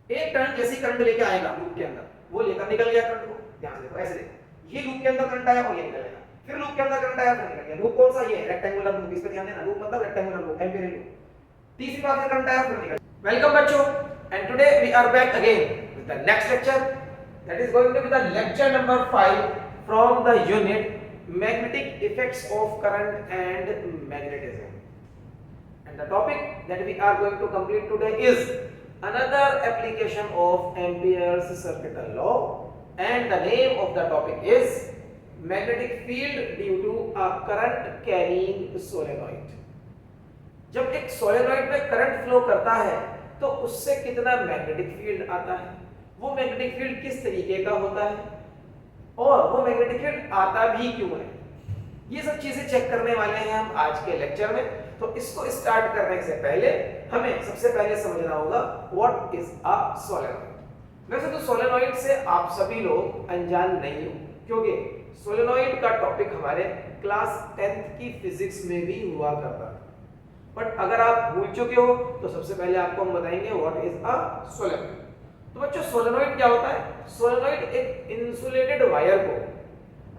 एक टर्न जैसी करंट लेके आएगा लूप के अंदर, वो लेकर निकल गया करंट को, ध्यान से देखो, ऐसे देखो, ये लूप के अंदर करंट आया और ये निकल गया, फिर लूप के अंदर करंट आया फिर निकल गया। लूप कौन सा? ये रेक्टेंगुलर लूप, इस पे ध्यान देना, लूप मतलब रेक्टेंगुलर लूप, एम्पियर लूप। तीसरी बार में करंट आया फिर निकल गया। वेलकम बच्चों, and today we are back again with the next lecture, that is going to be the lecture number 5 from the unit magnetic effects of current and magnetism. And the topic that we are going to complete today is another application of Ampere's circuital law, and the name of the topic is magnetic field due to a current carrying solenoid. जब एक solenoid में current flow करता है तो उससे कितना magnetic field आता है, वो मैग्नेटिक फील्ड किस तरीके का होता है और वो मैग्नेटिक फील्ड आता भी क्यों है, ये सब चीजें चेक करने वाले हैं हम आज के लेक्चर में। तो इसको स्टार्ट करने से पहले हमें सबसे पहले समझना होगा व्हाट इज अ सोलेनॉइड। वैसे तो सोलेनॉइड से आप सभी लोग अनजान नहीं हो, क्योंकि सोलेनॉइड का टॉपिक हमारे क्लास 10th की फिजिक्स में भी हुआ करता था। बट अगर आप भूल चुके हो तो सबसे पहले आपको हम बताएंगे व्हाट इज अ सोलेनॉइड। तो बच्चों सोलेनॉइड क्या होता है? सोलेनॉइड एक इंसुलेटेड वायर को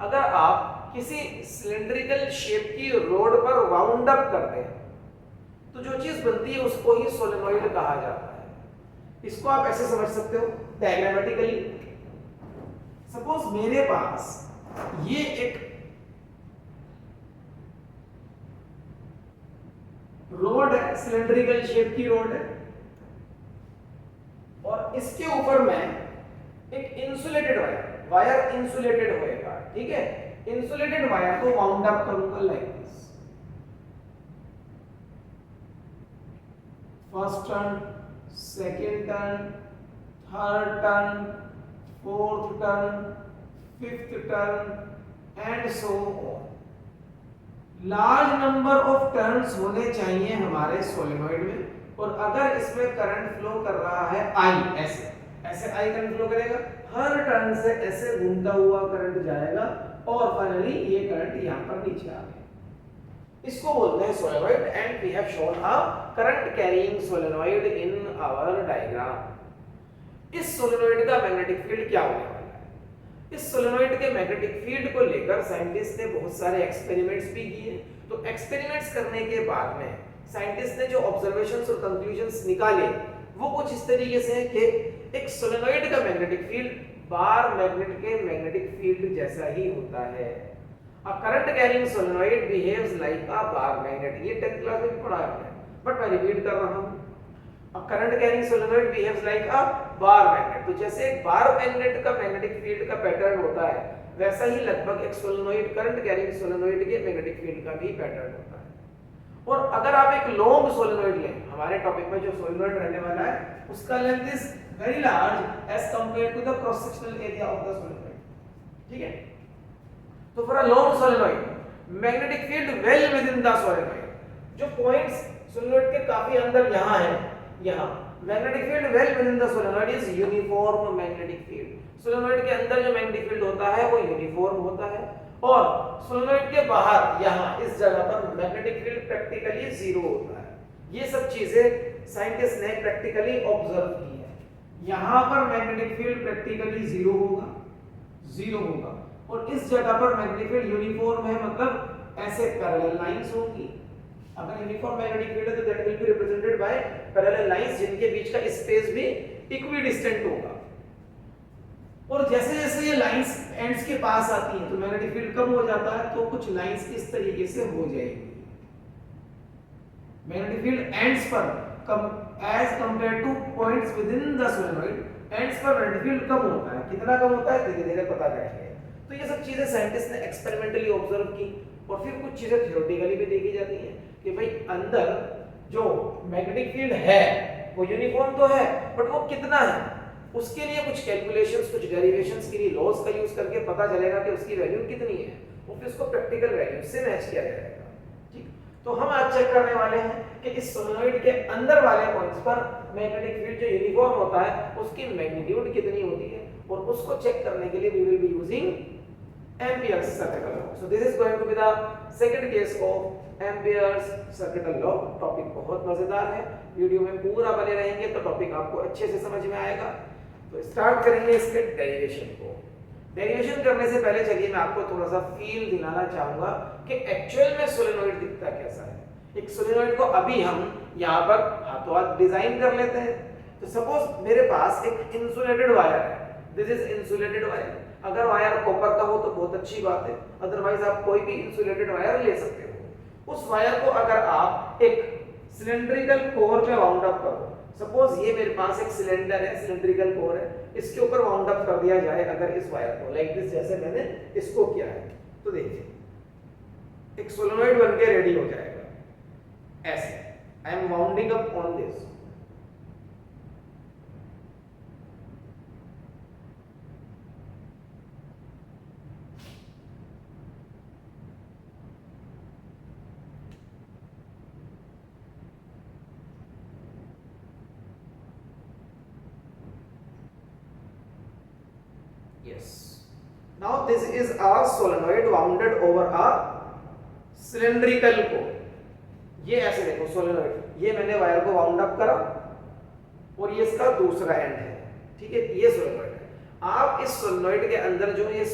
अगर आप किसी सिलिंड्रिकल शेप की रोड पर वाउंड अप करते हैं तो जो चीज बनती है उसको ही सोलेनॉइड कहा जाता है। इसको आप ऐसे समझ सकते हो डायग्रामेटिकली। सपोज मेरे पास ये एक रोड है, सिलिंड्रिकल शेप की रोड है, और इसके ऊपर मैं एक इंसुलेटेड वायर इंसुलेटेड होएगा, ठीक है, इंसुलेटेड वायर को वाउंड अप करूंगा like this. First turn, second turn, third turn, fourth turn, fifth turn and so on. Large number of turns होने चाहिए हमारे सोलेनॉइड में, और अगर इसमें करंट फ्लो कर रहा है आई, ऐसे ऐसे आई करंट फ्लो करेगा, हर टर्न से ऐसे घूमता हुआ करंट जाएगा और फाइनली ये करंट यहां पर नीचे आ गया। इसको बोलते हैं solenoid, and we have shown a current carrying solenoid in our diagram. इस सोलेनॉइड का मैग्नेटिक फील्ड क्या होने वाला है? इस सोलेनॉइड के मैग्नेटिक फील्ड को लेकर साइंटिस्ट ने बहुत सारे एक्सपेरिमेंट्स भी किए। तो एक्सपेरिमेंट्स करने के बाद में साइंटिस्ट ने जो ऑब्जर्वेशंस और कंक्लूजन्स निकाले वो कुछ इस तरीके से है कि एक सोलेनॉइड का मैग्नेटिक फील्ड बार मैग्नेट के मैग्नेटिक फील्ड जैसा ही होता है। अ current carrying solenoid behaves like अ बार मैग्नेट, ये 10th क्लास में भी पढ़ा है, बट मैं रिपीट कर रहा हूं। अ current carrying solenoid behaves like अ बार मैग्नेट। तो जैसे एक बार मैग्नेट का मैग्नेटिक फील्ड का पैटर्न होता है, वैसा ही लगभग एक सोलेनॉइड, करंट कैरिंग सोलेनॉइड के मैग्नेटिक फील्ड का भी पैटर्न होता है। और अगर आप एक लॉन्ग सोलेनॉइड लें, हमारे टॉपिक में जो सोलेनॉइड रहने वाला है उसका length is very large as compared to the cross sectional area of the solenoid, ठीक है। तो for a long solenoid magnetic field well within the solenoid, जो पॉइंट्स सोलेनॉइड के काफी अंदर यहां है, यहां magnetic field well within the solenoid is uniform magnetic field. Solenoid के अंदर जो मैग्नेटिक फील्ड होता है वो यूनिफॉर्म होता है, और सोलेनॉइड के बाहर यहां इस जगह पर मैग्नेटिक फील्ड प्रैक्टिकली जीरो होता है। ये सब चीजें साइंटिस्ट ने प्रैक्टिकली ऑब्जर्व की है। यहां पर मैग्नेटिक फील्ड प्रैक्टिकली जीरो होगा, और इस जगह पर मैग्नेटिक फील्ड यूनिफॉर्म है, मतलब ऐसे पैरेलल लाइंस होंगी। अगर यूनिफॉर्म मैग्नेटिक फील्ड है तो that will be represented by parallel lines, जिनके बीच का स्पेस भी इक्विडिस्टेंट होगा। और जैसे जैसे ये लाइंस एंड्स के पास आती हैं तो मैग्नेटिक फील्ड कम हो जाता है, तो कुछ लाइंस इस तरीके से हो जाएगी। मैग्नेटिक फील्ड एंड्स पर कम as compared to points within the solenoid, ends पर मैग्नेटिक फील्ड कम होता है। कितना कम होता है धीरे धीरे पता करेंगे। तो ये सब चीजें साइंटिस्ट ने एक्सपेरिमेंटली ऑब्जर्व की, और फिर कुछ चीजें थ्योरेटिकली भी देखी जाती हैं कि भाई अंदर जो मैग्नेटिक फील्ड है वो यूनिफॉर्म तो है, बट वो कितना है, उसके लिए कुछ कैलकुलेशंस, कुछ डेरिवेशंस के लिए लॉज का यूज करके पता चलेगा कि उसकी वैल्यू कितनी है, और फिर उसको प्रैक्टिकल वैल्यू से मैच किया जाएगा, ठीक। तो हम आज चेक करने वाले हैं कि इस सोलेनॉइड के अंदर वाले पॉइंट्स पर मैग्नेटिक फील्ड जो यूनिफॉर्म होता है उसकी मैग्नीट्यूड कितनी होती है, और उसको चेक करने के लिए we will be using Ampere's circuital law. So this is going to be the second case of Ampere's circuital law. Topic बहुत मजेदार है, वीडियो में पूरा बने रहेंगे तो टॉपिक आपको अच्छे से समझ में आएगा। तो स्टार्ट करेंगे इसके डेरिवेशन को। डेरिवेशन करने से पहले चलिए मैं आपको थोड़ा सा फील दिलाना चाहूंगा कि एक्चुअल में सोलेनोइड दिखता कैसा है। एक सोलेनोइड को अभी हम यहाँ पर हाथों हाथ डिजाइन कर लेते हैं। तो सपोज मेरे पास एक इंसुलेटेड वायर है, दिस इज इंसुलेटेड वायर। अगर वायर कॉपर का हो तो बहुत अच्छी बात है, अदरवाइज आप कोई भी इंसुलेटेड वायर ले सकते हो। उस वायर को अगर आप एक सिलेंड्रिकल कोर पे वाउंड अप करो, सपोज ये मेरे पास एक सिलेंडर है, सिलेंड्रिकल कोर है, इसके ऊपर वाउंड अप कर दिया जाए अगर इस वायर को लाइक दिस, जैसे मैंने इसको किया है, तो देखिए एक सोलेनोइड बन के रेडी हो जाएगा ऐसे। I am wounding up on this. Yes. Now this is a solenoid wounded over a cylindrical core. ये ऐसे देखो सोलेनोइड, ये मैंने वायर को वाउंड अप करा और ये इसका दूसरा एंड है, ठीक है, ये सोलेनोइड है। आप इस सोलेनोइड के अंदर जो ये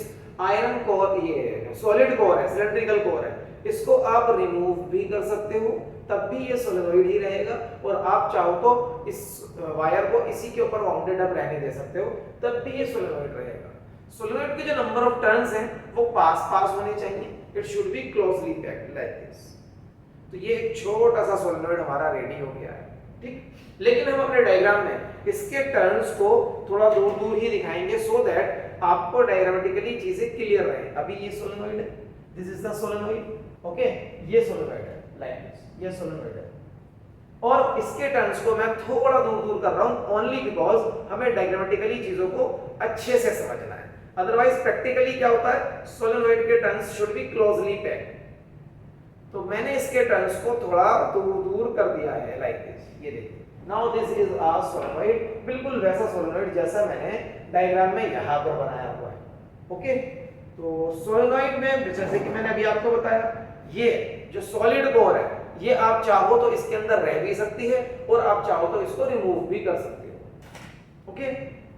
आयरन कोर, ये सॉलिड कोर है, सिलेंड्रिकल कोर है, इसको आप रिमूव भी कर सकते हो, तब भी ये सोलेनोइड ही रहेगा। और आप चाहो तो इस वायर को इसी के ऊपर वाउंडेड अप रहने दे सकते हो, तब भी ये सोलेनोइड रहेगा। सोलेनोइड के जो नंबर ऑफ टर्न्स हैं वो पास पास होने चाहिए, it should be closely packed like this. तो ये एक छोटा सा सोलेनोइड हमारा रेडी हो गया है, ठीक। लेकिन हम अपने डायग्राम में इसके टर्न्स को थोड़ा दूर दूर ही दिखाएंगे सो दैट आपको डायग्रामेटिकली चीजें क्लियर रहे। अभी ये सोलेनोइड है, this is the solenoid, okay, ये सोलेनोइड है लाइक दिस, ये सोलेनोइड है और इसके टर्न्स को मैं थोड़ा दूर दूर कर रहा हूं ओनली बिकॉज हमें डायग्रामेटिकली चीजों को अच्छे से समझना है। अदरवाइज प्रैक्टिकली क्या होता है, सोलेनोइड के turns should be closely packed. तो मैंने इसके टर्न्स को थोड़ा दूर दूर कर दिया है लाइक दिस, ये देखिए। Now this is a solenoid, बिल्कुल वैसा सोलेनोइड जैसा मैंने डायग्राम में यहां पर बनाया हुआ है, ओके। तो सोलेनोइड में जैसे कि मैंने अभी आपको बताया, ये जो सॉलिड कोर है ये आप चाहो तो इसके अंदर रह भी सकती है और आप चाहो तो इसको रिमूव भी कर सकते हो, ओके।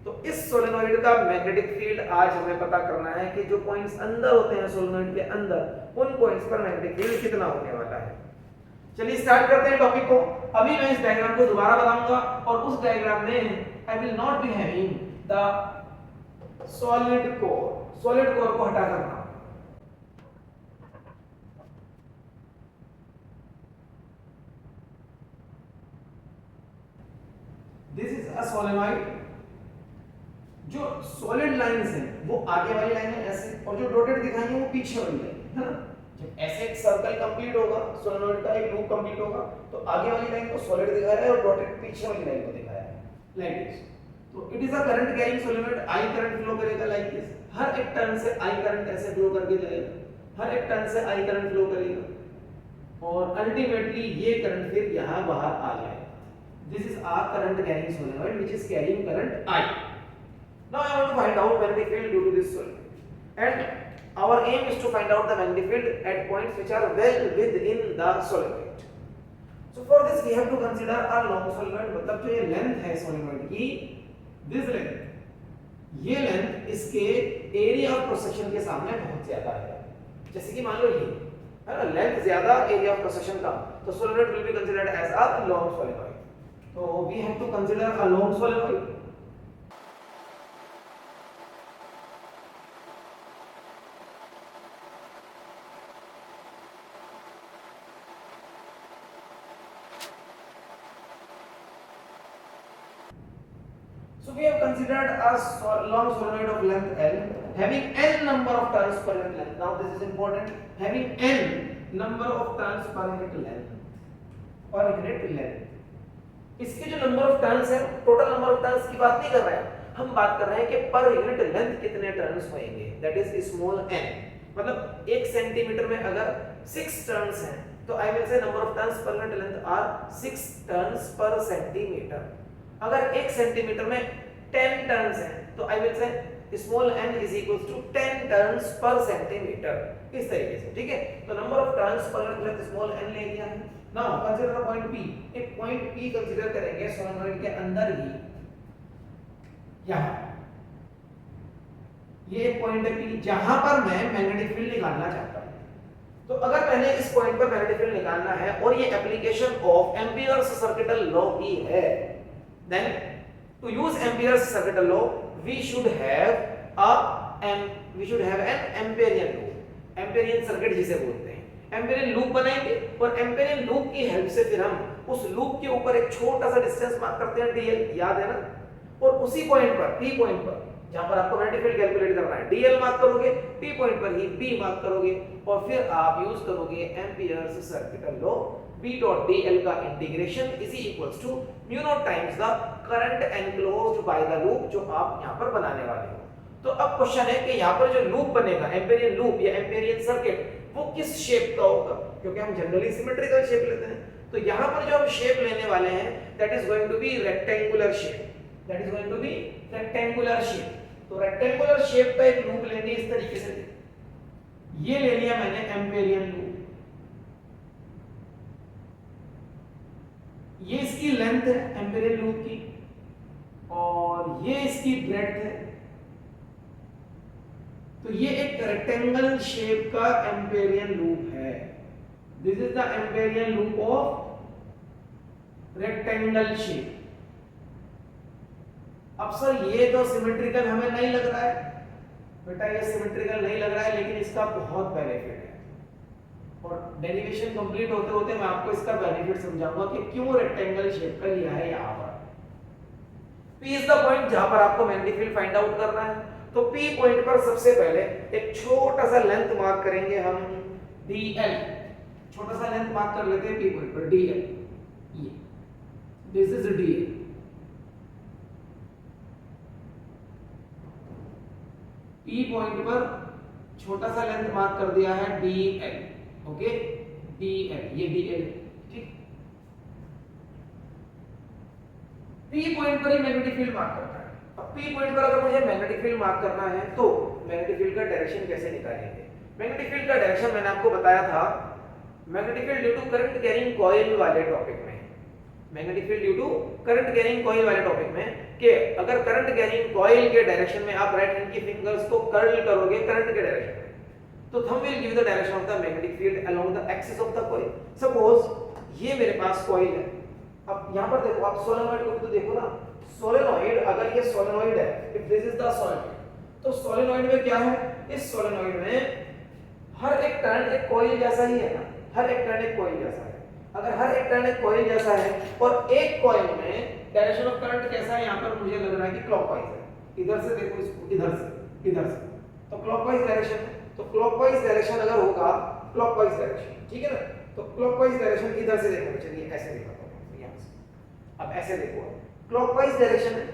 तो इस सोलेनोइड का मैग्नेटिक फील्ड आज हमें पता करना है कि जो पॉइंट्स अंदर होते हैं सोलेनोइड के अंदर, उन पॉइंट्स पर मैग्नेटिक फील्ड कितना होने वाला है। चलिए स्टार्ट करते हैं टॉपिक को। अभी मैं इस डायग्राम को दोबारा बनाऊंगा और उस डायग्राम में I will not be having the solid core को हटा करना। This is a solenoid. जो सॉलिड लाइंस हैं वो आगे वाली लाइन है ऐसे, और जो डॉटेड दिखाई है वो पीछे वाली लाइन है ना। जब ऐसे एक सर्कल कंप्लीट होगा, सोलेनोइड का एक लूप कंप्लीट होगा, तो आगे वाली लाइन को सॉलिड दिखाया है और डॉटेड पीछे वाली लाइन को दिखाया है लाइक दिस। तो it is a current carrying solenoid, I current flow करेगा लाइक दिस। हर एक टर्न से आई करंट ऐसे फ्लो करके जाएगा, हर एक टर्न से आई करंट फ्लो करेगा और अल्टीमेटली ये करंट फिर यहां बाहर आ जाएगा। This is a current carrying solenoid which is carrying current I. Now I want to find out magnetic field due to this solenoid, and our aim is to find out the magnetic field at points which are well within the solenoid. So for this we have to consider a long solenoid, मतलब जो ये length है solenoid की, this length, ये length इसके area of cross section के सामने बहुत ज्यादा है। जैसे कि मान लो ये है ना, लेंथ ज्यादा एरिया ऑफ क्रॉस सेक्शन कम, तो solenoid will be considered as a long solenoid. So we have to consider a long solenoid. So we have considered a long solenoid of length L having n number of turns per unit length. Now this is important, having n number of turns per unit length. Per unit length. इसके जो number of turns है, total number of turns की बात नहीं कर रहे हैं, हम बात कर रहे हैं कि पर यूनिट लेंथ कितने टर्न्स होंगे, दैट इज स्मॉल n। मतलब 1 सेंटीमीटर में अगर 6 टर्न्स हैं तो I will say number of turns per unit length are 6 turns per centimetre. अगर 1 सेंटीमीटर में 10 टर्न्स हैं तो I will say small n is equal to 10 turns per centimetre, इस तरीके से, ठीक है। तो number of turns per minute small n ले लिया है। नाउ कंसीडर पॉइंट P, एक पॉइंट P कंसीडर करेंगे सोलेनोइड के अंदर ही, यहाँ ये एक पॉइंट है P जहां पर मैं मैग्नेटिक फील्ड निकालना चाहता हूं। तो अगर पहले इस पॉइंट पर मैग्नेटिक फील्ड निकालना है और ये application of Ampere's circuital law की है, then to use Ampere's circuital law we should have an amperian loop. Amperian circuit जिसे बोलते हैं, एम्पेरियन लूप बनाएंगे और एम्पेरियन लूप की हेल्प से फिर हम उस लूप के ऊपर एक छोटा सा डिस्टेंस मार्क करते हैं dl, याद है ना। और उसी पॉइंट पर P पॉइंट पर जहां पर आपको मैग्नेटिक फील्ड कैलकुलेट करना है, dl मार्क करोगे, P पॉइंट पर ही B मार्क करोगे और फिर आप यूज करोगे Ampere's circuital law. B dot dl का integration is equals to mu naught times the current enclosed by the loop जो आप यहां पर बनाने वाले हो। तो अब क्वेश्चन है कि यहां पर जो लूप बनेगा, एम्पेरियन लूप या एम्पेरियन सर्किट, वो किस शेप का होगा, क्योंकि हम जनरली सिमेट्रिकल शेप लेते हैं। तो यहां पर जो हम शेप लेने वाले हैं that is going to be rectangular shape, that is going to be rectangular shape. तो रेक्टेंगुलर शेप का एक लूप लेंगे इस तरीके से, ये ले लिया मैंने एम्पेरियन लूप, ये इसकी लेंथ है एम्पेरियन लूप की और ये इसकी ब्रेड्थ है। तो ये एक रेक्टेंगल शेप का एम्पेरियन लूप है। This is the Amperian loop of rectangle shape. अब सर ये तो सिमेट्रिकल हमें नहीं लग रहा है बेटा, ये सिमेट्रिकल नहीं लग रहा है, लेकिन इसका बहुत बेनिफिट है और डेरिवेशन कंप्लीट होते होते मैं आपको इसका बेनिफिट समझाऊंगा कि क्यों रेक्टेंगल शेप का लिया है यहाँ पर। P इज द पॉइंट जहां पर आपको मैग्नेटिक फील्ड फाइंड आउट करना है। तो P पॉइंट पर सबसे पहले एक छोटा सा लेंथ मार्क करेंगे हम dl, छोटा सा लेंथ मार्क कर लेते हैं P पॉइंट पर dl, ये this is dl। P point पर छोटा सा लेंथ मार्क कर दिया है dl, ओके dl, ये dl, ठीक। P पॉइंट पर ही मैग्नेटिक फील्ड मार्क करना है। अब P पॉइंट पर अगर मुझे मैग्नेटिक फील्ड मार्क करना है तो मैग्नेटिक फील्ड का डायरेक्शन कैसे निकालेंगे। मैग्नेटिक फील्ड का डायरेक्शन मैंने आपको बताया था magnetic field due to current carrying coil वाले टॉपिक में, magnetic field due to current carrying coil वाले टॉपिक में कि अगर करंट कैरिंग कॉइल के डायरेक्शन में आप राइट हैंड की फिंगर्स को कर्ल करोगे करंट के डायरेक्शन में, तो thumb will give the direction of the magnetic field along the axis of the coil. Suppose ये मेरे पास कॉइल है, अब यहां पर देखो, आप सोलेनॉइड को तो देखो ना, सोलेनॉइड अगर ये सोलेनॉइड है, if this is the solenoid, तो सोलेनॉइड में क्या है, इस सोलेनॉइड में हर एक टर्न एक कॉइल जैसा ही है ना, हर एक टर्न एक कॉइल जैसा है। अगर हर एक टर्न एक कॉइल जैसा है और एक कॉइल में डायरेक्शन ऑफ करंट कैसा है, यहां पर मुझे लग रहा है कि क्लॉकवाइज है। इधर से देखो इसको, इधर से, तो क्लॉकवाइज डायरेक्शन है। तो क्लॉकवाइज डायरेक्शन अगर होगा, क्लॉकवाइज डायरेक्शन, ठीक है ना, तो क्लॉकवाइज डायरेक्शन इधर से देखो, चलिए ऐसे दिखाता हूं यहां से। अब ऐसे देखो, क्लॉकवाइज डायरेक्शन है,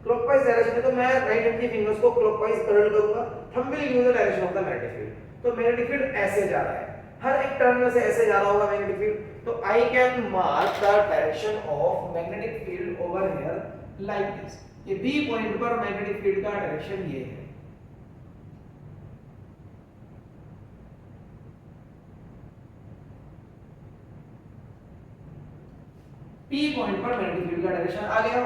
क्लॉकवाइज डायरेक्शन है तो मैं राइट हैंड की फिंगर्स को क्लॉकवाइज कर्ल करूंगा, thumb will give the direction of the magnetic field. तो मैग्नेटिक फील्ड ऐसे जा रहा है, हर एक टर्न में से ऐसे जा रहा होगा मैग्नेटिक फील्ड। तो I can mark the direction of magnetic field over here like this. ये बी पॉइंट पर मैग्नेटिक फील्ड का डायरेक्शन ये है। P पॉइंट पर मैग्नेटिक फील्ड का डायरेक्शन आ गया।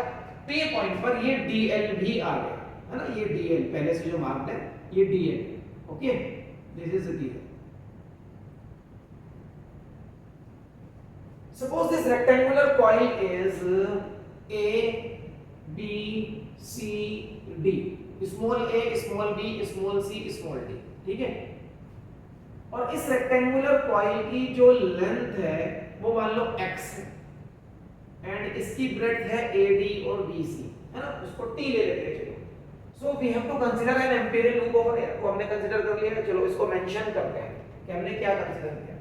P पॉइंट पर ये dl भी आ गया है ना, ये dl पहले से जो मार्क्ड है ये dl, okay, this is dl। Suppose this rectangular coil is A, B, C, D, small a, small b, small c, small d, ठीक है। और इस रेक्टेंगुलर कॉइल की जो लेंथ है वो मान लो x है एंड इसकी ब्रेड्थ है AD और BC, है ना, उसको T ले लेते हैं। चलो, so we have to consider an amperian loop over here, को हमने कंसीडर कर लिया। चलो इसको मेंशन करते हैं कि हमने क्या कंसीडर किया।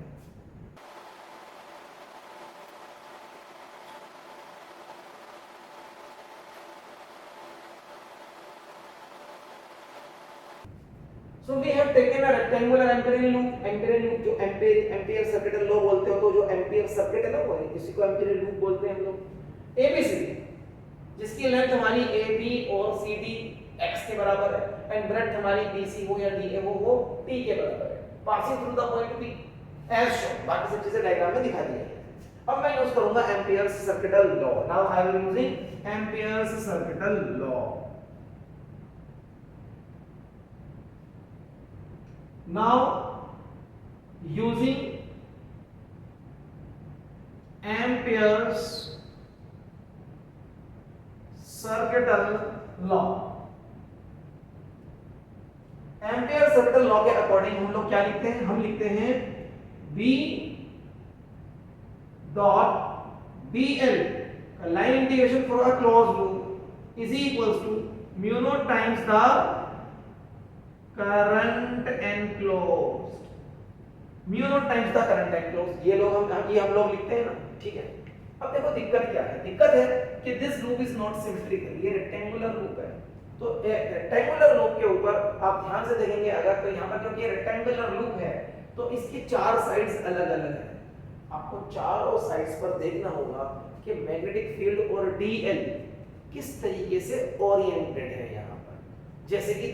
So we have taken a rectangular ampere loop जो एम्पियर सर्किटल लॉ बोलते हो, तो जो एम्पियर सर्किट है ना वो इसी को एम्पियर लूप बोलते हैं हम लोग। ABCD जिसकी लेंथ हमारी AB और CD x x के बराबर है एंड ब्रेड्थ हमारी BC हो या DA वो T के बराबर है, passing through the point P as shown. बाकी सब चीजें डायग्राम में दिखा दी है। अब मैं यूज करूंगा Ampere's circuital law. Now I will using Ampere's circuital law. Now using Ampere's circuital law, Ampere circuital law के अकॉर्डिंग हम लोग क्या लिखते हैं? हम लिखते हैं B डॉट DL का line integration for a closed loop is equals to mu naught times the current enclosed, mu naught times the current enclosed. ये हम लोग लिखते हैं ना, ठीक है। अब देखो दिक्कत क्या है? दिक्कत है कि this loop is not symmetrical, ये रेक्टेंगुलर लूप है। तो रेक्टेंगुलर लूप के ऊपर आप ध्यान से देखेंगे अगर, तो यहाँ पर क्योंकि ये रेक्टेंगुलर लूप है तो इसकी चार साइड्स अलग अलग है। आपको चारों साइड्स पर देखना होगा कि मैग्नेटिक फील्ड और DL किस तरीके से ओरिएंटेड है यहाँ पर। जैसे कि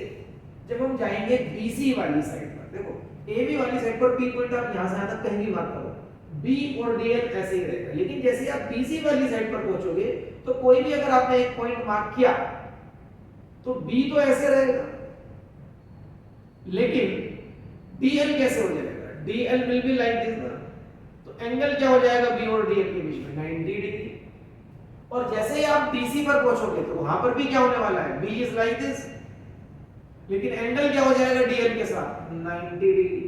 जब हम जाएंगे BC वाली साइड पर, देखो AB वाली साइड पर P पॉइंट आप यहाँ से यहाँ तक कहीं भी मार्क करो, B और DL ऐसे ही रहेगा। लेकिन जैसे आप BC वाली साइड पर पहुंचोगे तो कोई भी अगर आपने एक पॉइंट मार्क किया तो B तो ऐसे रहेगा, लेकिन DL कैसे हो जाएगा? DL will be like this ना। तो एंगल क्या हो जाएगा B और DL के बीच में? 90 डिग्री। और जैसे ही आप BC पर पहुंचोगे तो वहां पर भी क्या होने वाला है? B इज लाइक दिस, लेकिन एंगल क्या हो जाएगा DL के साथ? 90 डिग्री।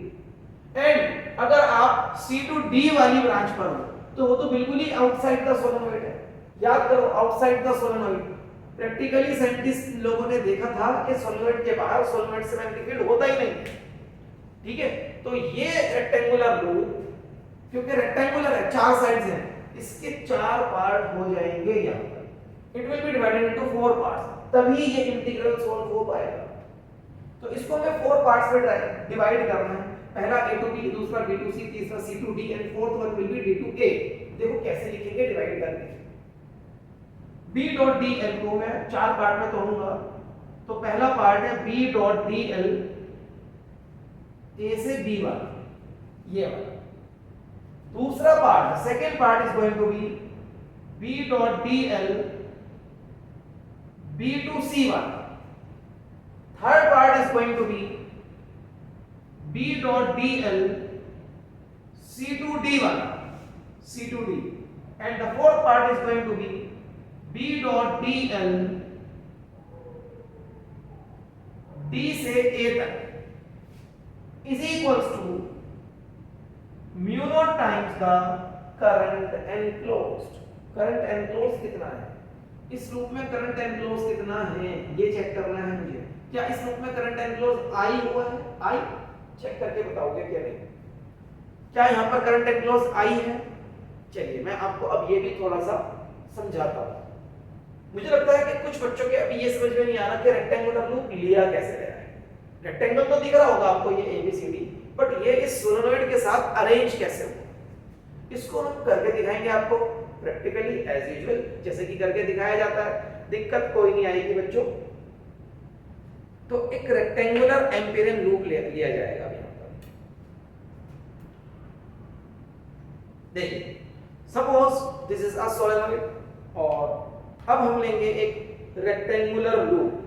एंड अगर आप C to D वाली ब्रांच पर हो तो वो तो बिल्कुल ही आउटसाइड द सोलेनोइड है। याद करो, outside the solenoid. Practically scientist लोगों ने देखा था कि सोलेनोइड के बाहर सोलेनोइड से मैग्नेटिक फील्ड होता ही नहीं, ठीक है। तो ये रेक्टेंगुलर लूप क्योंकि रेक्टेंगुलर है, चार साइड्स हैं, इसके चार पार्ट हो जाएंगे यहाँ पर। It will be divided into 4 parts, तभी ये इंटीग्रल सॉल्व हो पाएगा। तो इसको हमें 4 पार्ट्स में डिवाइड करना है। पहला A to B, दूसरा B to C, तीसरा C to D and fourth one will be D to A। देखो कैसे लिखेंगे डिवाइड करके। B डॉट DL को मैं 4 पार्ट में तोड़ूंगा। तो पहला पार्ट है B डॉट DL A से B वाला, ये वाला। दूसरा part, second part is going to be B dot DL B to C वाला। Third part is going to be B dot DL C to D वाला, C to D, and the fourth part is going to be B dot DL D से A तक is equals to mu naught times the current enclosed। current enclosed कितना है? इस loop में current enclose कितना है ये चेक करना है मुझे। क्या इस लूप में करंट एनक्लोज I हुआ है? I चेक करके बताओगे क्या नहीं? क्या यहाँ पर करंट एनक्लोज I है? चलिए मैं आपको अब ये भी थोड़ा सा समझाता हूँ। मुझे लगता है कि कुछ बच्चों के अभी ये समझ में नहीं आ रहा कि रेक्टेंगुलर लूप लिया कैसे गया है। रेक्टेंगल तो दिख रहा होगा आपको ये ABCD, बट ये इस सोलेनोइड के साथ अरेंज कैसे हुआ, इसको हम करके दिखाएंगे आपको प्रैक्टिकली एज यूजुअल, जैसे कि करके दिखाया जाता है। दिक्कत कोई नहीं आएगी बच्चों। तो एक रेक्टेंगुलर एम्पिरियन लूप लिया जाएगा यहां पर। देखिए suppose this is a solenoid और अब हम लेंगे एक रेक्टेंगुलर लूप।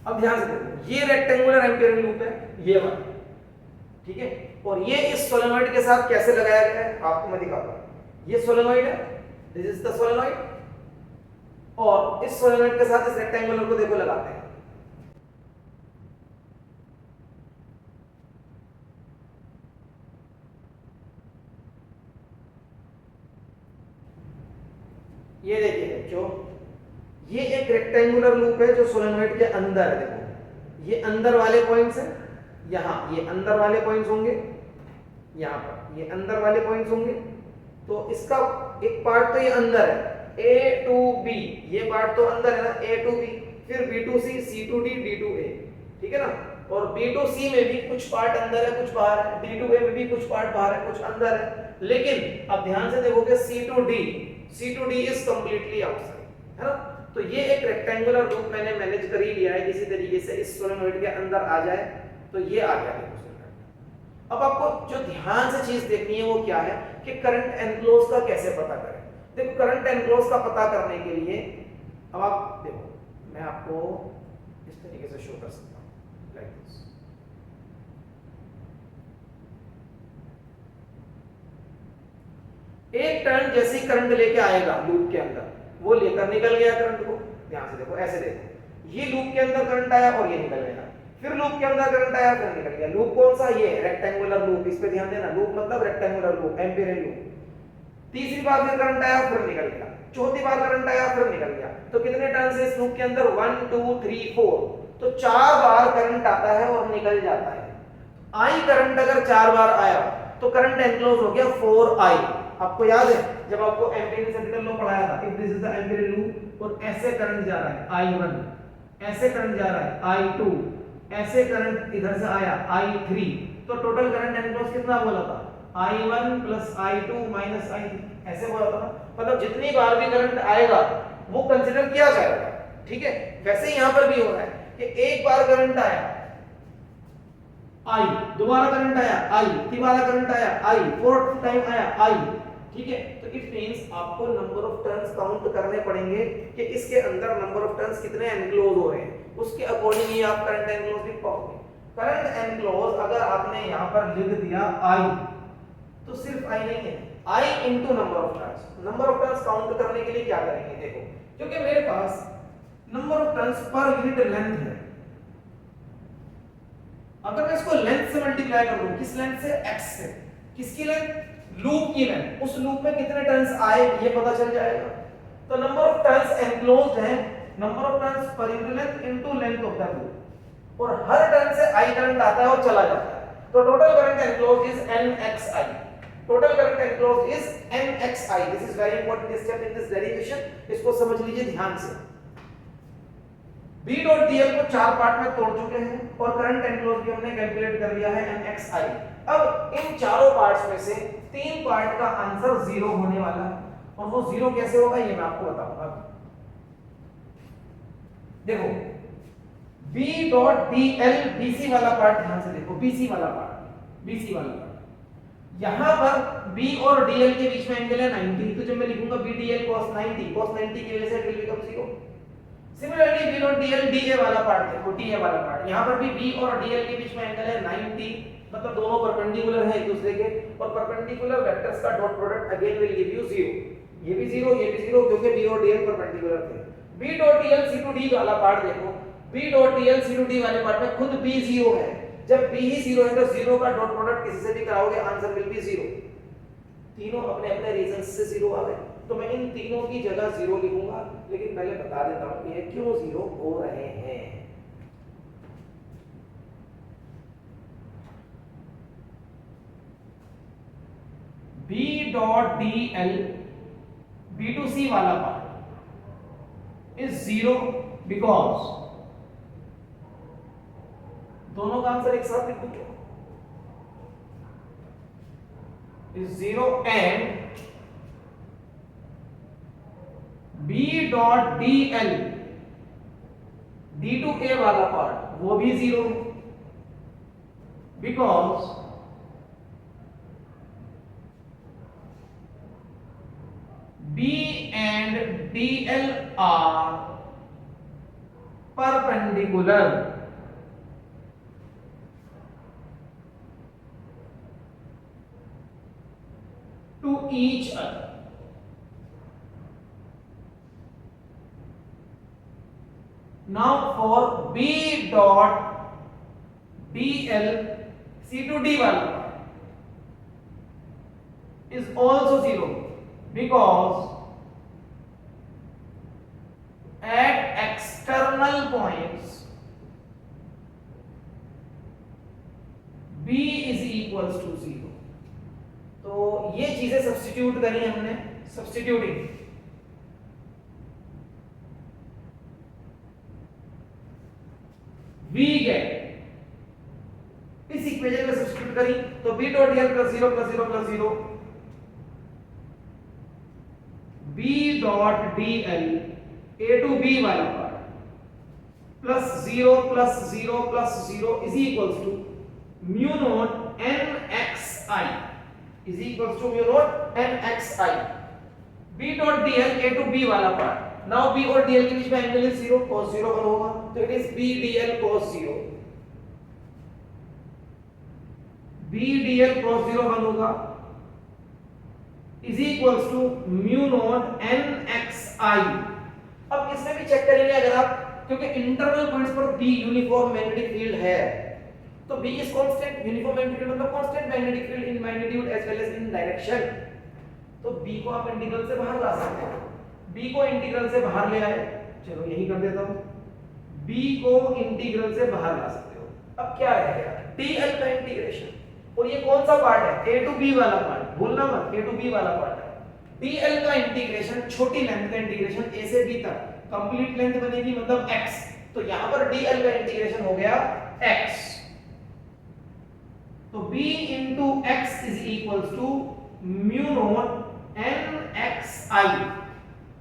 अब ध्यान से देखो, ये रेक्टेंगुलर एम्पिरियन लूप है, ये वाला, ठीक है। और ये इस सोलेनोइड के साथ कैसे लगाया गया है आपको मैं दिखाता हूं। ये सोलेनोइड है, दिस इज द सोलेनोइड, और इस सोलेनोइड के साथ इस रेक्टेंगुलर को देखो लगाते हैं। ये देखिए बच्चों, ये एक रेक्टेंगुलर लूप है जो सोलेनोइड के अंदर है। देखो ये अंदर वाले पॉइंट्स हैं, यहाँ ये अंदर वाले पॉइंट्स होंगे, यहाँ पर ये अंदर वाले पॉइंट्स होंगे। तो इसका एक पार्ट तो ये अंदर है, A to B, ये पार्ट तो अंदर है ना, A to B, फिर B to C, C to D, D to A। ठीक है ना। और बी टू सी में भी कुछ पार्ट अंदर है कुछ बाहर है, डी टू ए में भी कुछ पार्ट बाहर है कुछ अंदर है, लेकिन अब ध्यान से देखोगे c to d is completely outside, है ना। तो ये एक रेक्टेंगुलर लूप मैंने मैनेज कर ही लिया है, किसी तरीके से इस सोलेनोइड के अंदर आ जाए तो ये आ गया। देखो अब आपको जो ध्यान से चीज देखनी है वो क्या है कि करंट एनक्लोज का कैसे पता करें। देखो करंट एनक्लोज का पता करने के लिए अब आप देखो, मैं आपको इस तरीके से शो कर सकता हूं, लाइक दिस। एक टर्न जैसे ही करंट लेके आएगा लूप के अंदर, वो लेकर निकल गया करंट को, ध्यान से देखो, ऐसे देखो, ये लूप के अंदर करंट आया और ये निकल गया, फिर लूप के अंदर करंट आया फिर निकल गया। लूप कौन सा? ये रेक्टेंगुलर लूप, इस पे ध्यान देना, लूप मतलब रेक्टेंगुलर लूप, एम्पिरियल लूप। तीसरी बार फिर करंट आया फिर निकल गया, चौथी बार करंट आया फिर निकल गया। तो कितने टर्न्स है इस लूप के अंदर? 1 2 3 4। तो 4 बार करंट आता है और निकल जाता है। आई करंट अगर 4 बार आया तो करंट एनक्लोज हो गया 4i। आपको याद है जब आपको एम्पिरियल सेकेंड लॉ पढ़ाया था, if this is the imperial loop और ऐसे करंट जा रहा है i1, ऐसे करंट जा रहा है i2, ऐसे करंट इधर से आया i3, तो टोटल करंट एनक्लोज कितना बोला था? i1 + i2 - i3, ऐसे बोला था। मतलब जितनी बार भी करंट आएगा वो कंसीडर किया जाएगा, ठीक है। वैसे ही यहां पर भी हो रहा है कि एक बार करंट आया i, दोबारा करंट आया i, तिबारा करंट आया i, फोर्थ टाइम आया i, ठीक है। तो इट मींस आपको नंबर ऑफ टर्न्स काउंट करने पड़ेंगे कि इसके अंदर नंबर ऑफ टर्न्स कितने एनक्लोज हो रहे हैं, उसके अकॉर्डिंग ही आप करंट एनक्लोज लिख पाओगे। करंट एनक्लोज अगर आपने यहां पर लिख दिया i, तो सिर्फ i नहीं है, i into number of turns. Number of turns count करने के लिए क्या करेंगे? देखो, क्योंकि मेरे पास number of turns per unit length है, अगर मैं इसको लेंथ से मल्टीप्लाई कर दूं, किस लेंथ से? x से। किसकी लेंथ? लूप की लेंथ। उस लूप में कितने टर्न्स आए ये पता चल जाएगा। तो नंबर ऑफ टर्न्स एनक्लोज्ड है, number of turns per unit length into length of the loop, और हर टर्न से i करंट आता है और चला जाता है। तो total current enclosed is nxi। Total current enclosed is nxi। This is very important step in this derivation, इसको समझ लीजिए ध्यान से। B.dl को 4 पार्ट में तोड़ चुके हैं और करंट एनक्लोज भी हमने कैलकुलेट कर लिया है nxi। अब इन चारों पार्ट्स में से 3 पार्ट का आंसर 0 होने वाला है, और वो 0 कैसे होगा ये मैं आपको बताऊंगा। देखो B.dl BC वाला पार्ट, ध्यान से देखो, BC वाला पार्ट, यहां पर B और dl के बीच में एंगल है 90, तो जब मैं लिखूंगा B.dl cos 90 की वजह से it will become 0। Similarly B और dl dA वाला पार्ट देखो, dA वाला पार्ट, यहां पर भी B और dl के बीच में एंगल है 90, मतलब दोनों परपेंडिकुलर है एक दूसरे के, और परपेंडिकुलर वेक्टर्स का dot product again will give you 0। ये भी 0 ये भी 0, क्योंकि B और dl परपेंडिकुलर थे। B.dl C/D वाला पार्ट देखो, B.dl C/D वाले पार्ट में खुद B 0 है। जब B ही 0 है तो 0 का डॉट प्रोडक्ट किसी से भी कराओगे आंसर विल बी 0। तीनों अपने अपने रीजंस से 0 आ गए, तो मैं इन तीनों की जगह 0 लिखूंगा, लेकिन पहले बता देता हूं कि ये क्यों 0 हो रहे हैं। B.dl B2C वाला पार्ट इज 0 बिकॉज, दोनों का आंसर एक साथ लिख दूंगा, is 0 and B.dl D2A वाला पार्ट वो भी 0 है, because B and dl are perpendicular to each other. Now for B dot dl C/D वाला is also 0 because at external points B is equals to 0. तो ये चीजें सब्स्टिट्यूट करी हमने, सब्स्टिट्यूटिंग वी गेट, इस इक्वेशन में सब्स्टिट्यूट करी तो b dot dl plus 0 plus 0 plus 0, b dot dl a to b वाला part plus 0 plus 0 plus 0 is equals to mu naught nxi is equals to mu naught nxi, b dot dl a to b वाला part, now b और dl के बीच में angle is 0, cos 0 1 होगा, तो it is b dl cos 0, b dl cos 0 1 होगा is equals to mu naught nxi। अब इसमें भी चेक करेंगे अगर आप, क्योंकि इंटरवल पॉइंट्स पर b यूनिफॉर्म मैग्नेटिक फील्ड है, तो b is constant, uniform magnetic field मतलब constant magnetic field in magnitude as well as in direction, तो b को आप इंटीग्रल से बाहर ला सकते हैं, b को इंटीग्रल से बाहर ले आए, चलो यही कर देता हूं, b को इंटीग्रल से बाहर ला सकते हो। अब क्या रहेगा, dl का इंटीग्रेशन, और ये कौन सा पार्ट है, a टू b वाला पार्ट, भूलना मत, a टू b वाला पार्ट है, dl का इंटीग्रेशन, छोटी लेंथ का इंटीग्रेशन a से b तक, कंप्लीट लेंथ बनेगी मतलब x, तो यहां पर dl का इंटीग्रेशन हो गया x, तो b into x is equals to mu naught nxi।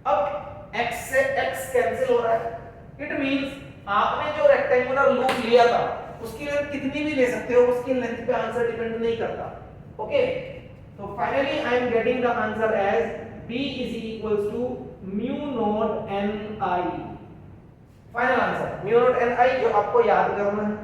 अब x से x कैंसिल हो रहा है, इट मींस आपने जो रेक्टेंगुलर लूप लिया था उसकी लेंथ कितनी भी ले सकते हो, उसकी लेंथ पे आंसर डिपेंड नहीं करता, ओके। तो finally I am getting the answer as b is equals to mu naught ni, final answer mu naught ni जो आपको याद करना है,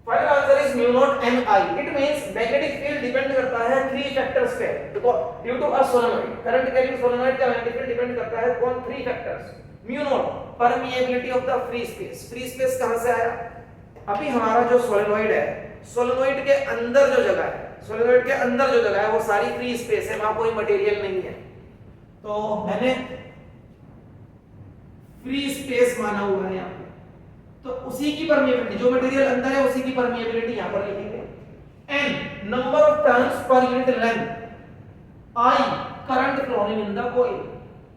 final answer is mu naught ni। It means magnetic field depend करता है 3 factors पे, देखो due to a solenoid, current carrying solenoid का मैग्नेटिक फील्ड डिपेंड करता है कौन, 3 factors, mu naught permeability of the free space, free space कहां से आया, अभी हमारा जो सोलेनॉइड है, सोलेनॉइड के अंदर जो जगह है, सोलेनॉइड के अंदर जो जगह है वो सारी फ्री स्पेस है, वहां कोई मटेरियल नहीं है, तो मैंने फ्री स्पेस माना हुआ है यहां पे, तो उसी की परमिएबिलिटी, जो मटेरियल अंदर है उसी की परमिएबिलिटी यहां पर लिखेंगे, n number of turns per unit length, I current flowing in the coil.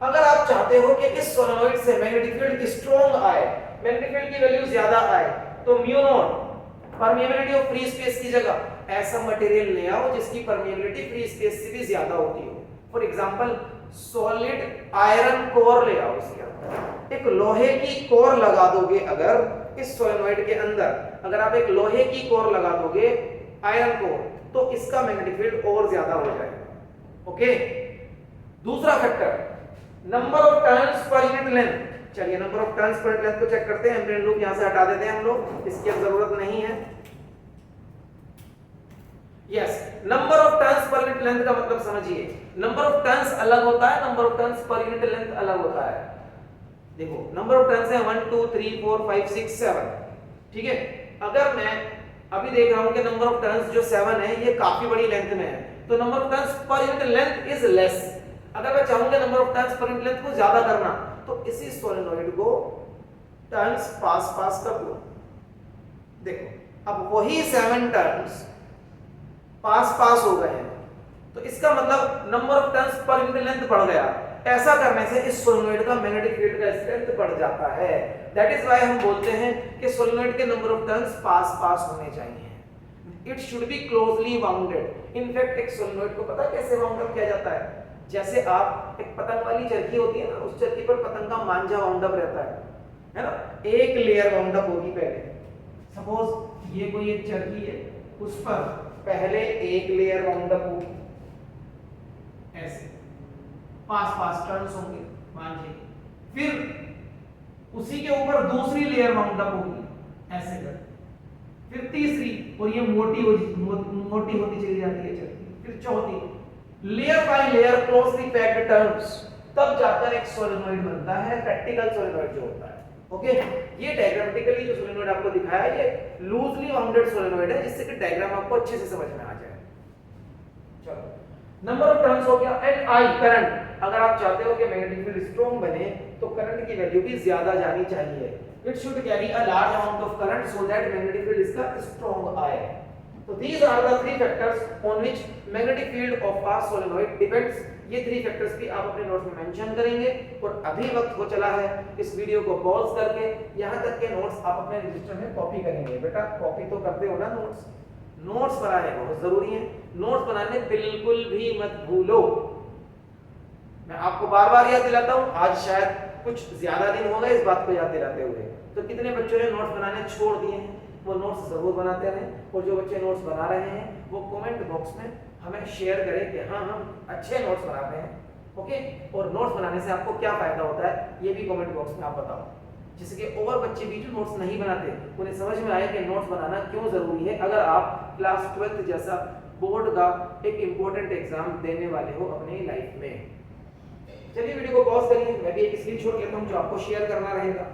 अगर आप चाहते हो कि इस सोलेनॉइड से मैग्नेटिक फील्ड स्ट्रांग आए, मैग्नेटिक फील्ड की वैल्यू ज्यादा आए, तो mu naught permeability of free space की जगह ऐसा मटेरियल ले आओ जिसकी परमिएबिलिटी फ्री स्पेस से भी ज्यादा होती हो, for example solid iron core ले आओ, इसके अंदर एक लोहे की कोर लगा दोगे, अगर इस सोलेनॉइड के अंदर अगर आप एक लोहे की कोर लगा दोगे, आयरन कोर, तो इसका मैग्नेटिक फील्ड और ज्यादा हो जाएगा, ओके। दूसरा factor number of turns per unit length, चलिए number of turns per unit length को चेक करते हैं, एम्पिरिकल लूप यहां से हटा देते हैं हम लोग, इसकी अब जरूरत नहीं है। Yes, number of turns per unit length का मतलब समझिए, नंबर ऑफ टर्न्स अलग होता है, number of turns per unit length अलग होता है। देखो नंबर ऑफ टर्न्स है 1 2 3 4 5 6 7, ठीक है। अगर मैं अभी देख रहा हूं कि नंबर ऑफ टर्न्स जो 7 है ये काफी बड़ी लेंथ में है, तो number of turns per unit length is less. अगर मैं चाहूंगा number of turns per unit length को ज्यादा करना, तो इसी सोलेनॉइड को टर्न्स पास पास कर दो, देखो अब वही 7 टर्न्स पास पास हो गए हैं, तो इसका मतलब number of turns per unit length बढ़ गया। ऐसा करने से इस सोलेनॉइड का मैग्नेटिक फील्ड का स्ट्रेंथ बढ़ जाता है, दैट इज व्हाई हम बोलते हैं कि सोलेनॉइड के नंबर ऑफ टर्न्स पास पास होने चाहिए, it should be closely bounded. In fact एक सोलेनॉइड को पता कैसे बाउंड अप किया जाता है, जैसे आप एक पतंग वाली चरखी होती है ना, उस चरखी पर पतंग का मांझा बाउंड अप रहता है ना, एक लेयर बाउंड अप होगी पहले, सपोज ये कोई एक चरखी है, उस पर पहले एक लेयर बाउंड अप होगी, ऐसे पास पास टर्न्स होंगे मांझे, फिर उसी के ऊपर दूसरी लेयर बाउंड अप होगी, ऐसे कर, फिर तीसरी, और ये मोटी होती चली जाती है चरखी, फिर चौथी, layer by layer closely packed turns, तब जाकर एक सोलेनॉइड बनता है, प्रैक्टिकल सोलेनॉइड जो होता है, ओके। ये डायग्रामेटिकली जो सोलेनॉइड आपको दिखाया ये लूजली बाउंडेड सोलेनॉइड है, जिससे कि डायग्राम आपको अच्छे से समझ में आ जाए। चलो नंबर ऑफ टर्न्स हो गया, एंड आई करंट, अगर आप चाहते हो कि मैग्नेटिक फील्ड स्ट्रांग बने तो करंट की वैल्यू भी ज्यादा जानी चाहिए, it should carry a large amount of current so that magnetic field इसका स्ट्रांग आए, तो these are the three factors on which magnetic field of a solenoid depends. ये थ्री फैक्टर्स भी आप अपने नोट्स में मेंशन करेंगे। और अभी वक्त हो चला है इस वीडियो को पॉज करके यहाँ तक के नोट्स आप अपने रजिस्टर में कॉपी करेंगे। बेटा कॉपी तो करते हो ना नोट्स? नोट्स बनाने बहुत जरूरी है, नोट्स बनाने बिल्कुल भी मत भूलो। मैं आपको बार बार याद दिलाता हूँ, आज शायद कुछ ज्यादा दिन हो गए इस बात को याद दिलाते हुए, तो कितने बच्चों ने नोट्स बनाने छोड़ दिए हैं? वो नोट्स जरूर बनाते रहें। और जो बच्चे नोट्स बना रहे हैं वो कमेंट बॉक्स में हमें शेयर करें कि हाँ हम अच्छे नोट्स बनाते हैं। ओके, और नोट्स बनाने से आपको क्या फायदा होता है ये भी कमेंट बॉक्स में आप बताओ, जिससे कि और बच्चे भी जो नोट्स नहीं बनाते उन्हें समझ में आए कि नोट्स बनाना क्यों जरूरी है अगर आप क्लास 12th जैसा बोर्ड का एक इंपॉर्टेंट एग्जाम देने वाले हो अपनी लाइफ में। चलिए वीडियो को पॉज करिए, मैं भी एक स्क्रीनशॉट लेता हूं जो आपको शेयर करना रहेगा।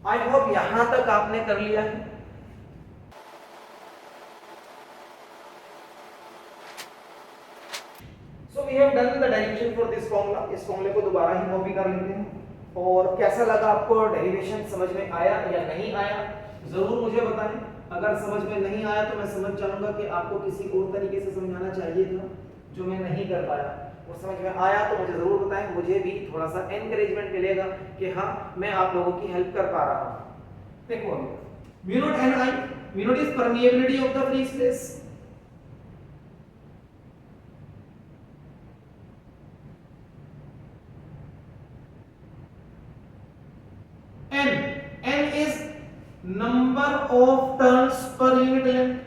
आई होप यहां तक आपने कर लिया है। So we have done the derivation for this formula. इस फॉर्मूले को दोबारा ही कॉपी कर लेते हैं। और कैसा लगा आपको? डेरिवेशन समझ में आया या नहीं आया जरूर मुझे बताएं। अगर समझ में नहीं आया तो मैं समझ जाऊंगा कि आपको किसी और तरीके से समझाना चाहिए था जो मैं नहीं कर पाया। और समझ में आया तो मुझे जरूर बताएं, मुझे भी थोड़ा सा एनकरेजमेंट मिलेगा कि हाँ मैं आप लोगों की हेल्प कर पा रहा हूं। देखो mu naught n I, mu naught is permeability of the free space, n is number of turns per unit length,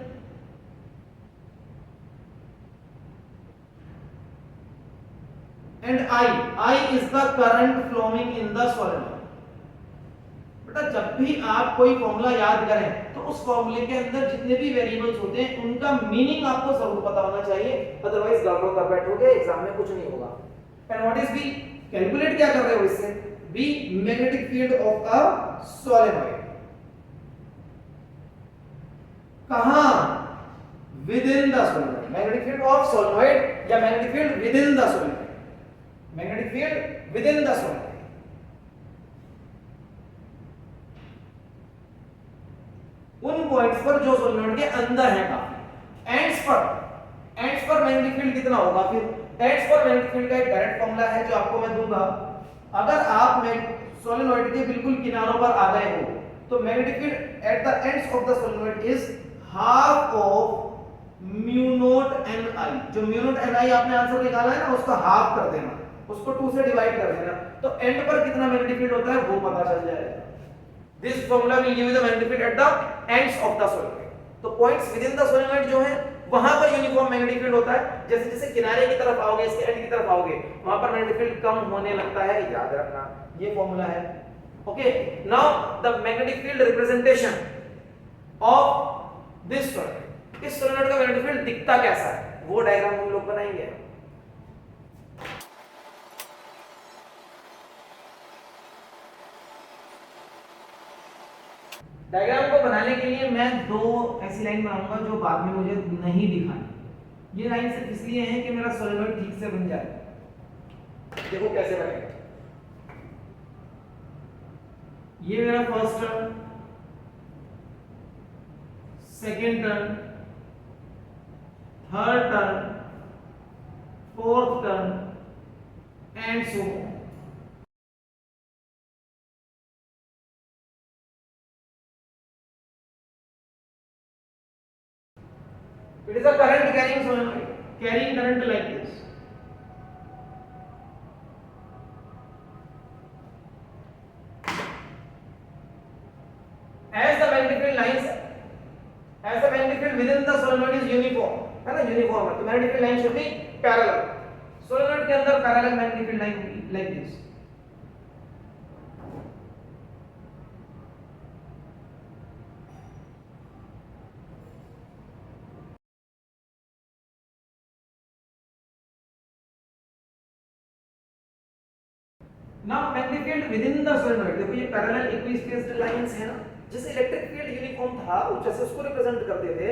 and I is the current flowing in the solenoid. बेटा जब भी आप कोई फॉर्मूला याद करें तो उस फॉर्मूले के अंदर जितने भी वेरिएबल्स होते हैं उनका मीनिंग आपको जरूर पता होना चाहिए, अदरवाइज गड़बड़ कर बैठोगे एग्जाम में कुछ नहीं होगा। And what is b? Calculate क्या कर रहे हो इससे? B magnetic field of a solenoid. कहां? Within the solenoid. Magnetic field of solenoid या magnetic field within the solenoid? Magnetic field within the solenoid. उन points पर जो सोलेनॉइड के अंदर है काफी। एंड्स पर मैग्नेटिक फील्ड कितना होगा? फिर एंड्स पर मैग्नेटिक फील्ड का एक डायरेक्ट फॉर्मूला है जो आपको मैं दूंगा। अगर आप सोलेनॉइड के बिल्कुल किनारों पर आ गए हो तो magnetic field at the ends of the solenoid is half of mu naught n i. जो म्यू नॉट एन आई आपने आंसर निकाला है ना उसका हाफ कर देना, उसको 2 से डिवाइड कर देना, तो एंड पर कितना मैग्नेटिक फील्ड होता है वो पता चल जाएगा। This formula will give you the magnetic field at the ends of the solenoid. तो points within the solenoid जो है वहां पर यूनिफॉर्म मैग्नेटिक फील्ड होता है। जैसे जैसे किनारे की तरफ आओगे, इसके एंड की तरफ आओगे, वहां पर मैग्नेटिक फील्ड कम होने लगता है, याद रखना ये फॉर्मूला है। Okay, now the magnetic field representation of this solenoid. इस सोलेनॉइड का मैग्नेटिक फील्ड दिखता कैसा है वो डायग्राम हम लोग बनाएंगे। डायग्राम को बनाने के लिए मैं 2 ऐसी लाइन बनाऊंगा जो बाद में मुझे नहीं दिखानी। ये लाइन सिर्फ इसलिए है कि मेरा सोलेनॉइड ठीक से बन जाए। देखो कैसे बनेगा। ये मेरा first turn, second turn, third turn, fourth turn and so on. It is a current carrying solenoid, carrying current like this. As the magnetic field lines, as the magnetic field within the solenoid is uniform, है ना, uniform है, तो magnetic field line should be parallel. Solenoid के अंदर parallel magnetic field line like this. Now magnetic field within the solenoid, देखो ये parallel इक्विस्पेस्ड lines है ना, जैसे इलेक्ट्रिक फील्ड यूनिफॉर्म था जैसे उसको रिप्रेजेंट करते थे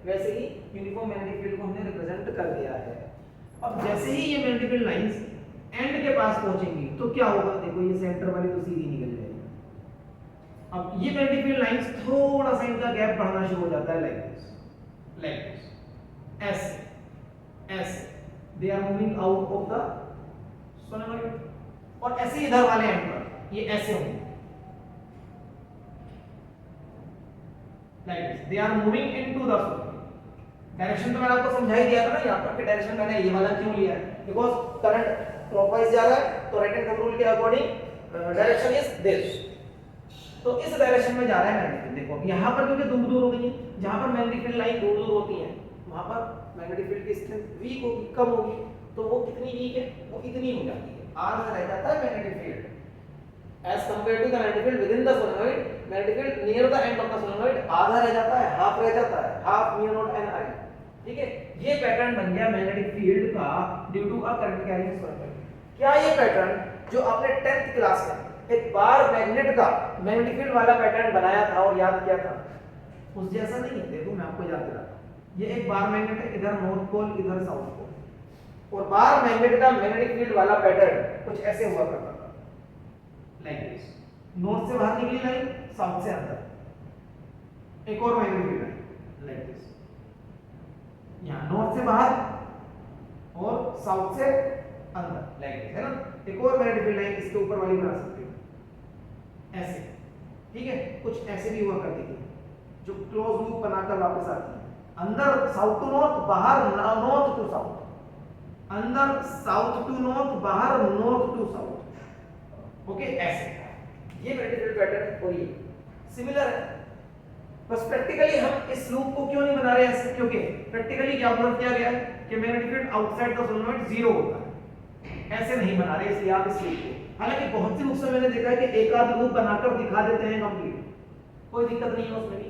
वैसे ही यूनिफॉर्म मैग्नेटिक फील्ड को हमने रिप्रेजेंट कर दिया है। अब जैसे ही ये मैग्नेटिक फील्ड लाइंस एंड के पास पहुंचेंगी तो क्या होगा? देखो ये सेंटर वाली तो सीधी निकल जाएगी। अब ये मैग्नेटिक फील्ड लाइंस थोड़ा सा इनका गैप बढ़ना शुरू हो जाता है लाइक दिस ऐसे ऐसे they are moving out of the solenoid, और ऐसे इधर वाले एंड पर ये ऐसे होंगे like this, they are moving into the solenoid. Direction तो मैंने आपको समझा ही दिया था ना, यहाँ पर कि डायरेक्शन मैंने ये वाला क्यों लिया है, बिकॉज करंट क्लॉकवाइज जा रहा है, तो राइट हैंड थंब रूल के अकॉर्डिंग डायरेक्शन इज दिस, तो इस डायरेक्शन में जा रहा है मैग्नेटिक फील्ड। देखो यहाँ पर क्योंकि दूर दूर हो गई है, जहाँ पर मैग्नेटिक फील्ड लाइन दूर दूर होती है वहाँ पर मैग्नेटिक फील्ड की स्ट्रेंथ वीक होगी, कम होगी, तो वो कितनी वीक है, वो इतनी हो जाती है, आधा रह जाता है magnetic field as compared to the magnetic field within the solenoid, magnetic field near the end of the solenoid आधा रह जाता है, हाफ रह जाता है, half mu naught n I, ठीक है। ये पैटर्न बन गया मैग्नेटिक फील्ड का due to a current carrying solenoid. क्या ये पैटर्न जो आपने 10th क्लास में एक बार मैग्नेट का मैग्नेटिक फील्ड वाला पैटर्न बनाया था और याद किया था, उस जैसा नहीं है। देखो मैं आपको याद दिलाता हूं, ये एक बार मैग्नेट है, इधर नॉर्थ पोल इधर साउथ पोल, और बार मैग्नेट का मैग्नेटिक फील्ड वाला पैटर्न कुछ ऐसे हुआ करता था लाइक दिस, नॉर्थ से बाहर निकली लाइन, साउथ से अंदर एक और magnetic field line like this, यहाँ नॉर्थ से बाहर और साउथ से अंदर लाइक दिस, है ना। एक और मैग्नेटिक फील्ड लाइन इसके ऊपर वाली बना सकते हो ऐसे, ठीक है। कुछ ऐसे भी हुआ करती थी जो क्लोज लूप बनाकर वापस आती है, अंदर साउथ टू नॉर्थ, बाहर नॉर्थ टू साउथ, अंदर साउथ टू नॉर्थ, बाहर नॉर्थ टू साउथ, ओके ऐसे। ये मैग्नेटिक फील्ड पैटर्न और ये सिमिलर है, बस प्रैक्टिकली हम इस लूप को क्यों नहीं बना रहे ऐसे, क्योंकि प्रैक्टिकली क्या ऑब्जर्व किया गया है कि magnetic field outside the solenoid 0 होता है, ऐसे नहीं बना रहे, इसलिए आप इस लूप को, हालांकि बहुत सी बुक्स में मैंने देखा है कि एक आध लूप बनाकर दिखा देते हैं कंप्लीट, कोई दिक्कत नहीं है उसमें भी,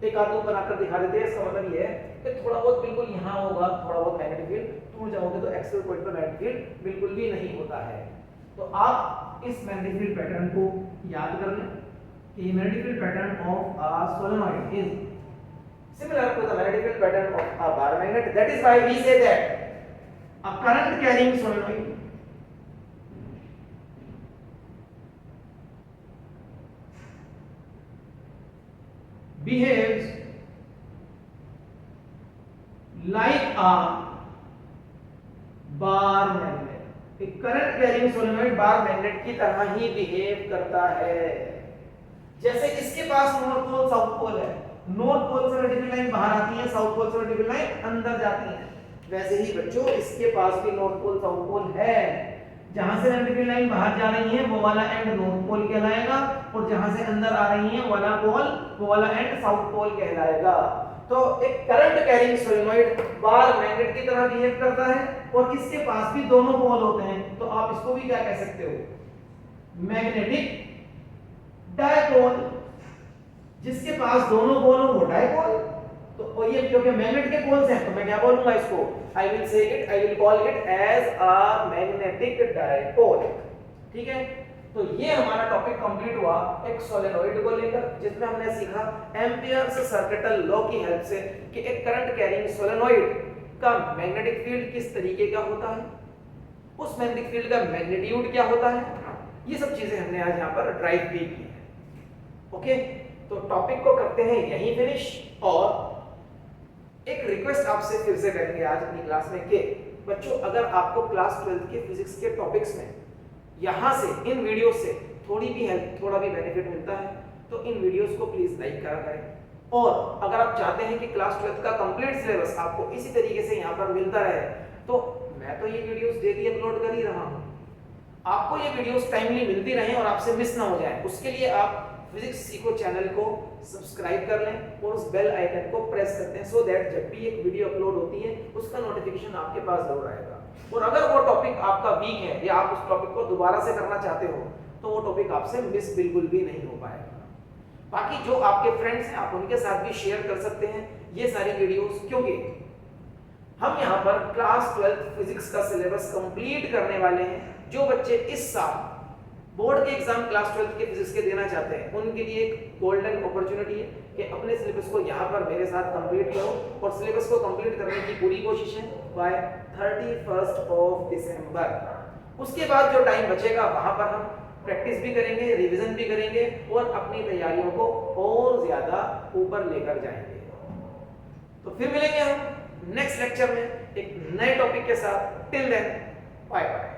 एक आध लूप बनाकर दिखा देते हैं। इसका मतलब ये है कि थोड़ा बहुत बिल्कुल यहाँ होगा, थोड़ा बहुत मैग्नेटिक फील्ड दूर जाओगे तो एक्सियल पॉइंट पर मैग्नेटिक फील्ड बिल्कुल भी नहीं होता है। तो आप इस मैग्नेटिक फील्ड पैटर्न को याद कर लें कि magnetic field pattern of a solenoid is similar to the magnetic field pattern of a bar magnet. That is why we say that a current carrying solenoid behaves like a bar magnet. एक current carrying solenoid bar magnet की तरह ही behave करता है। जैसे इसके पास north pole south pole है, north pole से vertical line बाहर आती है, साउथ पोल से वर्टिकल लाइन अंदर जाती है, वैसे ही बच्चों इसके पास भी नॉर्थ पोल साउथ पोल है। जहां से वर्टिकल लाइन बाहर जा रही है वो वाला एंड नॉर्थ पोल कहलाएगा, और जहां से अंदर आ रही है वाला पोल, वो वाला एंड साउथ पोल कहलाएगा। तो एक current carrying solenoid bar magnet की तरह बिहेव करता है, और इसके पास भी दोनों पोल होते हैं, तो आप इसको भी क्या कह सकते हो, मैग्नेटिक डायपोल। जिसके पास दोनों पोल हो वो डायपोल। तो और ये क्योंकि मैग्नेट के पोल्स हैं तो मैं क्या बोलूंगा इसको, I will call it as a magnetic dipole, ठीक है। तो ये हमारा टॉपिक कंप्लीट हुआ एक सोलेनोइड को लेकर, जिसमें हमने सीखा एम्पियर्स सर्किटल लॉ की हेल्प से कि एक करंट कैरिंग सोलेनोइड का मैग्नेटिक फील्ड किस तरीके का होता है, उस मैग्नेटिक फील्ड का मैग्नीट्यूड क्या होता है, ये सब चीजें हमने आज यहाँ पर ड्राइव भी की है। ओके, तो टॉपिक को करते हैं यहीं फिनिश, और एक रिक्वेस्ट आपसे फिर से करेंगे आज अपनी क्लास में कि बच्चों अगर आपको क्लास 12th के फिजिक्स के टॉपिक्स में यहाँ से इन वीडियो से थोड़ी भी हेल्प, थोड़ा भी बेनिफिट मिलता है तो इन वीडियोस को प्लीज लाइक करा करें। और अगर आप चाहते हैं कि क्लास 12th का कंप्लीट सिलेबस आपको इसी तरीके से यहाँ पर मिलता रहे, तो मैं तो ये वीडियोस डेली अपलोड कर ही रहा हूँ, आपको ये वीडियोस टाइमली मिलती रहे और आपसे मिस ना हो जाए, उसके लिए आप फिजिक्स सीखो चैनल को सब्सक्राइब कर लें और उस बेल आइकन को प्रेस करते हैं, सो दैट जब भी एक वीडियो अपलोड होती है उसका नोटिफिकेशन आपके पास जरूर आएगा। और अगर वो टॉपिक आपका वीक है या आप उस टॉपिक को दोबारा से करना चाहते हो तो वो टॉपिक आपसे मिस बिल्कुल भी नहीं हो पाएगा। बाकी जो आपके फ्रेंड्स हैं आप उनके साथ भी शेयर कर सकते हैं ये सारी वीडियोस, क्योंकि हम यहाँ पर क्लास 12th फिजिक्स का सिलेबस कंप्लीट करने वाले हैं। जो बच्चे इस साल बोर्ड के एग्जाम क्लास 12th के फिजिक्स के देना चाहते हैं उनके लिए एक गोल्डन अपॉर्चुनिटी है कि अपने सिलेबस को यहाँ पर मेरे साथ कंप्लीट करो, और सिलेबस को कंप्लीट करने की पूरी कोशिश है बाय 31 दिसंबर। उसके बाद जो टाइम बचेगा वहां पर हम प्रैक्टिस भी करेंगे, रिवीजन भी करेंगे और अपनी तैयारियों को और ज्यादा ऊपर लेकर जाएंगे। तो फिर मिलेंगे हम नेक्स्ट लेक्चर में एक नए टॉपिक के साथ। Till then bye bye.